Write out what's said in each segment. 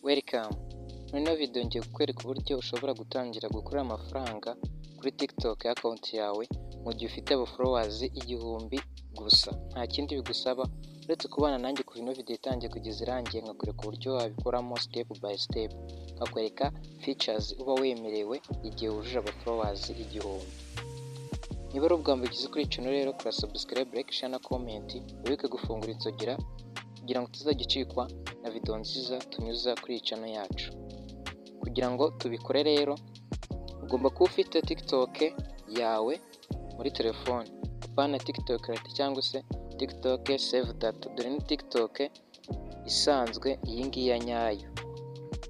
Welcome. Muri ino video ngiye kukwereka uburyo ushobora gutangira gukorera amafaranga kuri TikTok account yawe mu gihe ufite abo followers 1000 gusa. Nta kindi bigusaba uretse kubana nanjye kuri ino video itangiye kugeza irangiye, nkakwereka uburyo wabikoramo step by step, nkakwereka features uba wemerewe igihe wujuje abo followers 1000. Niba ari ubwa mbere ugize kuri channel rero, kora subscribe, like, share na comment, wibuke gufungura inzogera kugira ngo tuzagicikwa na video nziza tunyuza kuri iyi channel yacu. Kugira ngo tubikore rero, ugomba kuba ufite TikTok yawe muri telefone, apana TikTok lite cyangwa se TikTok save data. Dore ni TikTok isanzwe, iyi ngiyi ya nyayo.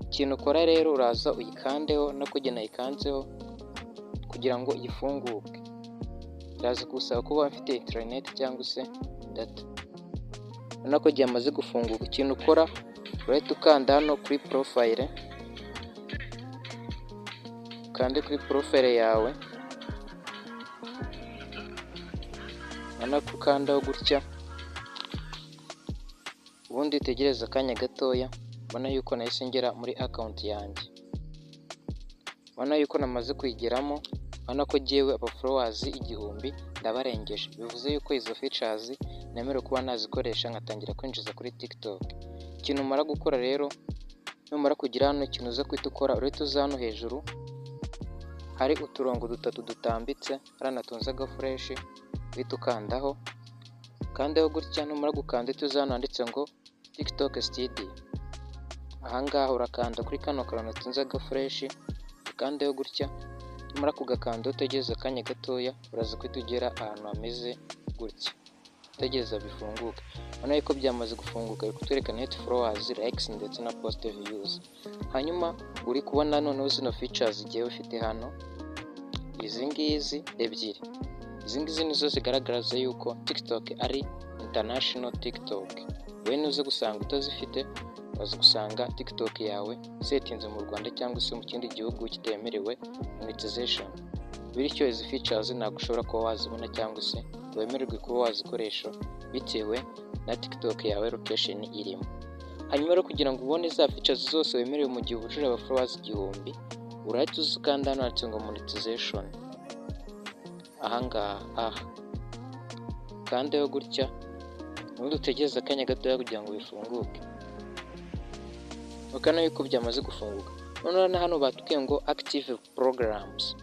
Ikintu ukora rero, uraza uyikandeho no kugena ikanzeho kugira ngo ifunguke. Iraza kusaba kuba ufite internet cyangwa se data. Urabona ko yamaze gufunguka. Ikintu ukora, urahita ukanda hano kuri profile, ukande kuri profile yawe, urabona ko ukandaho gutya, ubundi utegereza akanya gatoya. Ubona yuko nahise ngera muri account yanjye, ubona yuko namaze kuyigeramo. Urabona ko jyewe aba followers 1000 ndabarengeje, bivuze yuko izo features nemerewe kuba nazikoresha nkatangira kwinjiza kuri TikTok. Ikintu umara gukora rero, numara kugira hano ikintu uza kwita ukora, uretse uza hano hejuru hari uturongo dutatu dutambitse haranatunze agafresh, uhita ukandaho, kandeho gutya. Numara gukanda tuza hano handitse ngo TikTok Studio. Ahangaha urakanda kuri kano kantu gatunze agafresh, ukandeho gutya. Numara kugakanda utegereza akanya gatoya, uraza kwita ugera ahantu hameze gutya, utegereza bifunguke. Urabona yuko byamaze gufunguka, biri kutwereka net followers, likes ndetse na post views. Hanyuma uri kubona noneho zino features igihe ufite hano, izi ngizi ebyiri. Izi ngizi nizo zigaragaza yuko TikTok ari international TikTok. Wowe nuze gusanga utazifite, uraza gusanga TikTok yawe setinze mu Rwanda cyangwa se mu kindi gihugu kitemerewe monetization. Bityo izi features ntabwo ushobora kuba wazibona cyangwa se wemererwe kuba wazikoresha bitewe na TikTok yawe location irimo. Hanyuma rero kugira ngo ubone za features zose wemerewe mu gihe ubujuje aba followers 1000, urahita uzikanda hano handitse ngo monetization. Ahangaha kandeho gutya, ubundi utegereza akanya gatoya kugira ngo bifunguke. Ukana yuko byamaze gufunguka. None hano batubwiye ngo active programs.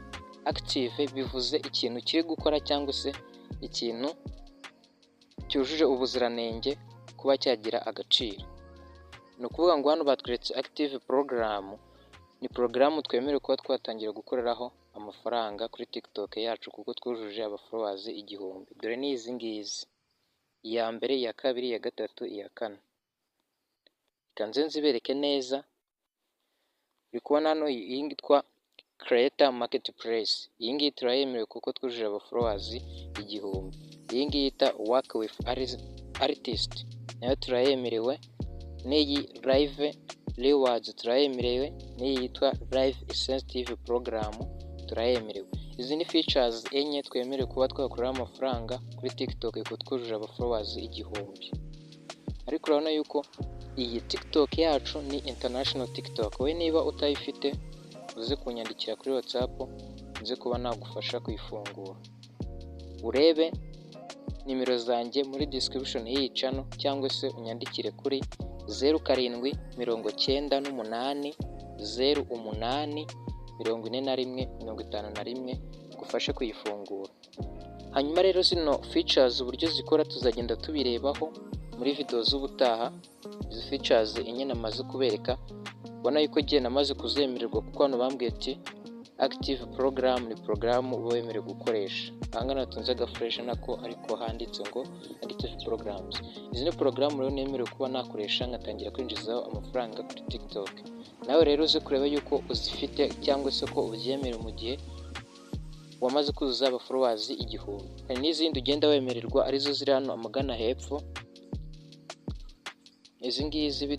Active bivuze ikintu kiri gukora cyangwa se ikintu cyujuje ubuziranenge kuba cyagira agaciro. Ni ukuvuga ngo hano batweretse active program, ni porogaramu twemerewe kuba twatangira gukoreraho amafaranga kuri TikTok yacu kuko twujuje aba followers 1000. Dore ni izi ngizi, iya mbere, iya kabiri, iya gatatu, iya kane. Kanze nzibereke neza. Uri kubona hano iyi ngitwa Creator Marketplace. Iyi ngiyi turayemerewe kuko twujuje aba followers 1000. Iyi ngiyi yita Work with Artist nayo turayemerewe. N'iyi Live Rewards turayemerewe. N'iyi yitwa Live Incentive Program turayemerewe. Izi ni features enye twemerewe kuba twakorera amafaranga kuri TikTok kuko twujuje aba followers 1000. Ariko urabona yuko iyi TikTok yacu ni international TikTok. Wowe niba utayifite, uze kunyandikira kuri WhatsApp, nze kuba nagufasha kuyifungura. Urebe nimero zanjye muri description y'iyi channel cyangwa se unyandikire kuri 0798 08 41 51 gufashe kuyifungura. Hanyuma rero zino features uburyo zikora tuzagenda tubirebaho muri video z'ubutaha. Izi features enye namaze kubereka, ubona yuko giye namaze kuzemererwa kuko hano bambwiye ati active program ni program wemerewe gukoresha. Ahangana natunze agafresh nako ariko handitse ngo active programs. Izi ni program rero nemerewe kuba nakoresha nkatangira kwinjizaho amafaranga kuri TikTok. Nawe rero uze kureba yuko uzifite cyangwa se ko ubyemerewe mu gihe wamaze kuzuza aba followers 1000. Hari n'izindi ugenda wemererwa arizo ziri hano amagana hepfo. Izi ngizi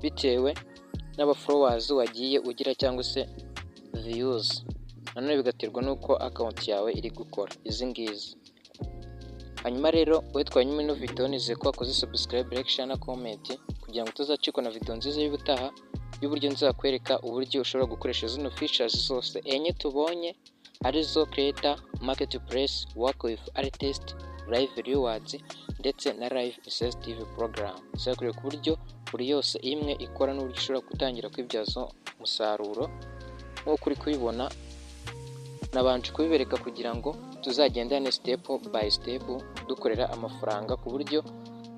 bitewe n'aba followers wagiye ugira cyangwa se views, nanone bigaterwa nuko account yawe iri gukora. Izi ngizi hanyuma rero wowe twanyuma ino video nizeye ko wakoze subscribe, like, share na comment kugira ngo utazacikwa na video nziza y'ubutaha y'uburyo nzakwereka uburyo ushobora gukoresha zino features zose enye tubonye arizo creator, marketplace, work with artist, live rewards ndetse na live incentive program. Nzakwereka uburyo buri yose imwe ikora n'uburyo ushobora gutangira kwibyaza umusaruro. Nk'uko uri kubibona nabanje kubibereka kugira ngo tuzagendane step by step dukorera amafaranga ku buryo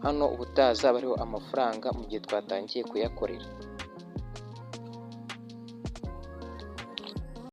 hano ubutaha azaba ariho amafaranga mu gihe twatangiye kuyakorera.